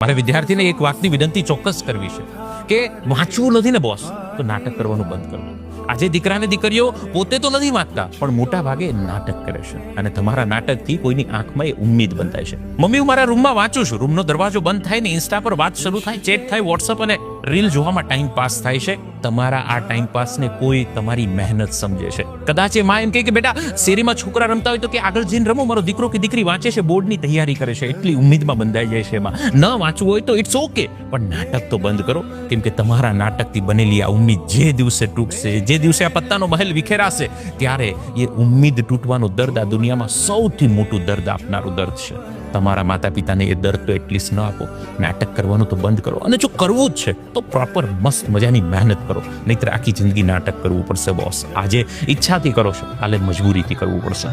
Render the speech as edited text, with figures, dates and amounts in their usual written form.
મારે વિદ્યાર્થીને એક વાતની વિનંતી ચોક્કસ કરવી છે કે વાંચવું નથી ને બોસ તો નાટક કરવાનું બંધ કરો. આજે દીકરાને દીકરીઓ પોતે તો નથી વાંચતા પણ મોટા ભાગે નાટક કરે છે અને તમારા નાટકથી કોઈની આંખમાં એ ઉમ્મીદ બંધાય છે. મમ્મી હું મારા રૂમમાં વાંચું છું, રૂમનો દરવાજો બંધ થાય ને ઇન્સ્ટા પર વાત શરૂ થાય, ચેટ થાય, વોટ્સઅપ અને રીલ જોવામાં ટાઈમ પાસ થાય છે. તમારા આ ટાઈમ પાસને કોઈ તમારી મહેનત સમજે છે. કદાચ એ માં એમ કહે કે બેટા શેરીમાં છોકરા રમતા હોય તો કે આગળ જઈને રમો, મારો દીકરો કે દીકરી વાંચે છે, બોર્ડની તૈયારી કરે છે, એટલી ઉમ્મીદમાં બંધાઈ જાય છે. એમાં ન વાંચવું હોય તો ઇટ્સ ઓકે, પણ નાટક તો બંધ કરો, કેમ કે તમારા નાટકથી બનેલી આ ઉમ્મીદ જે દિવસે તૂટશે, જે દિવસે આ પત્તાનો મહેલ વિખેરાશે, ત્યારે એ ઉમ્મીદ તૂટવાનો દર્દ આ દુનિયામાં સૌથી મોટું દર્દ આપનારું દર્દ છે. તમારા માતા પિતાને એ દર્દ તો એટલીસ્ટ ન આપો. નાટક કરવાનું તો બંધ કરો, અને જો કરવું જ છે તો પ્રોપર મસ્ત મજાની મહેનત કરો, નહીતર આખી જિંદગી નાટક કરવું પડશે બોસ. આજે ઈચ્છાથી કરો છો, કાલે મજબૂરીથી કરવું પડશે.